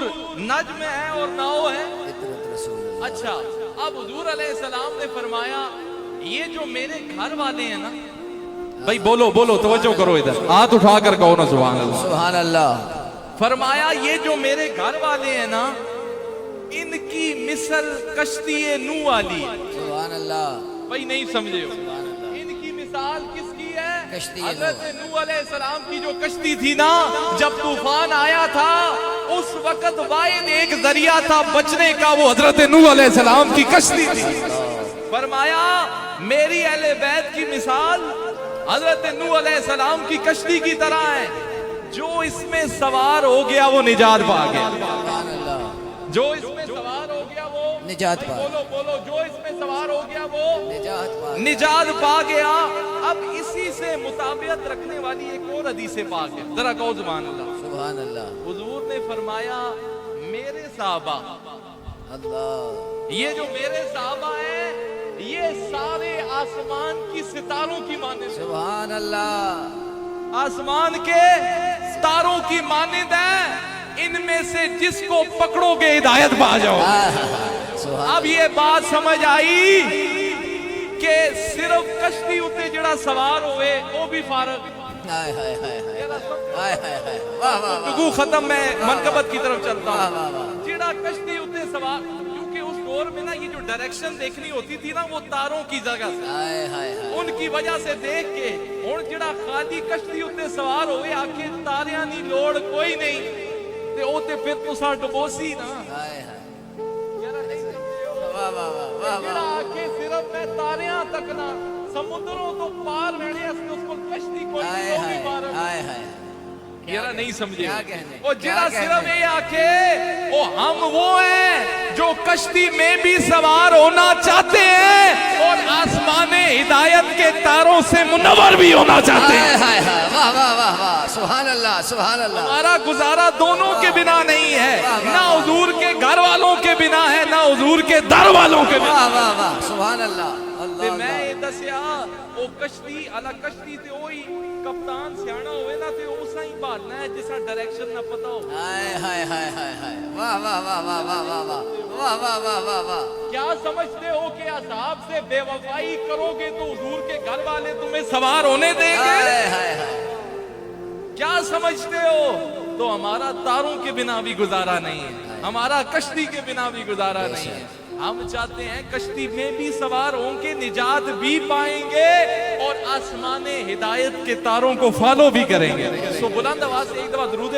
नज्म है और नाव है। अच्छा, अब हुजूर अलैहिस्सलाम ने फरमाया ये जो मेरे घर वाले हैं ना, भाई बोलो बोलो तवज्जो करो, इधर हाथ उठा कर कहो ना सुभान अल्लाह सुभान अल्लाह। फरमाया ये जो मेरे घर वाले हैं ना, इनकी मिसल कश्ती नूह वाली। सुभान अल्लाह। भाई नहीं समझे हो, इनकी मिसाल किसकी है? कश्ती हज़रत नूह अलैहिस्सलाम की जो कश्ती थी ना, जब तूफान आया था उस वक्त वाहिद एक जरिया था बचने का, वो हजरत नूह अलैहिस्सलाम की कश्ती थी। फरमाया मेरी अहले बैत की मिसाल हजरत नूह अलैहिस्सलाम की कश्ती की तरह है, जो इसमें सवार हो गया वो निजात पा गया। सुभान अल्लाह। जो इसमें सवार हो गया वो निजात पा। बोलो बोलो, जो इसमें सवार हो गया वो निजात पा। निजात पा गया। अब इसी से मुताबियत रखने वाली एक और हदीस पाक है, जरा कहो सुभान अल्लाह। सुभान अल्लाह। हुजूर ने फरमाया मेरे साहबा, अल्लाह। ये जो मेरे साहबा हैं ये सारे आसमान की सितारों की मानिंद, सुभान अल्लाह। आसमान के तारों की मानिंद है। इनमें से जिसको पकड़ोगे हिदायत पा जाओ। अब ये बात समझ आई कि सिर्फ कश्ती उत्ते जड़ा सवार होए वो भी फारग। हाय हाय हाय हाय हाय हाय हाय। वाह वाह वाह। गुफ्तगू खत्म, मैं मनकबत की तरफ चलता वाह वाह वाह। हूँ। जड़ा कश्ती उत्ते सवार, क्योंकि उस दौर में ना ये जो डायरेक्शन देखनी होती थी ना, वो तारों की जगह से, हाय हाय हाय। उनकी वजह से देख के हुण जड़ा खाली कश्ती उत्ते सवार होए आके तारियां दी लोड़ कोई नहीं, ते ओ ते फिर तुसां डुबोसी ना। हाय हाय। जरा नहीं समझे हो? वाह वाह वाह वाह जड़ा वाह। आके सिर्फ मैं तारियां तक ना, समुद्रों तो पार रहने असली उसको कश्ती कोई हाय नहीं, वो भी हाय पार है। हाय हाय। जरा नहीं समझे क्या हो? कहने? वो क्या जरा कहने? सिर्फ ये आके ओ हम वो हैं जो कश्ती में भी सवार होना चाहते हैं और आसमाने हिदायत के तारों से मुनव्वर भी होना चाहते हाय हैं। हाय हाय। वाह वाह वाह वाह। सुभान अल्लाह सुभान अल्लाह। हमारा गुजारा दोनों के बिना नहीं है, ना हुजूर के घर वालों के बिना है, ना हुजूर के दर वालों के बिना। वाह वाह वाह। सुभान अल्लाह। ते अल्लाह। मैं ये दसिया ओ कश्ती अला कश्ती ते ओही कप्तान सियाना होवे ना, ते उसा ही भालना है जिसा डायरेक्शन ना पता हो। हाय हाय हाय हाय हाय। वाह वाह वाह वाह वाह वाह वाह वाह वाह वाह वाह वाह। क्या समझते हो कि असहाब से बेवफाई करोगे तो हुजूर के घर वाले तुम्हें सवार होने देंगे? हाय हाय हाय। क्या समझते हो? तो हमारा तारों के बिना भी गुजारा नहीं है, हमारा कश्ती के बिना भी गुजारा नहीं है। हम चाहते हैं कश्ती में भी सवार होंगे, निजात भी पाएंगे और आसमाने हिदायत के तारों को फॉलो भी करेंगे। सो बुलंद आवाज से एक दफा दरूद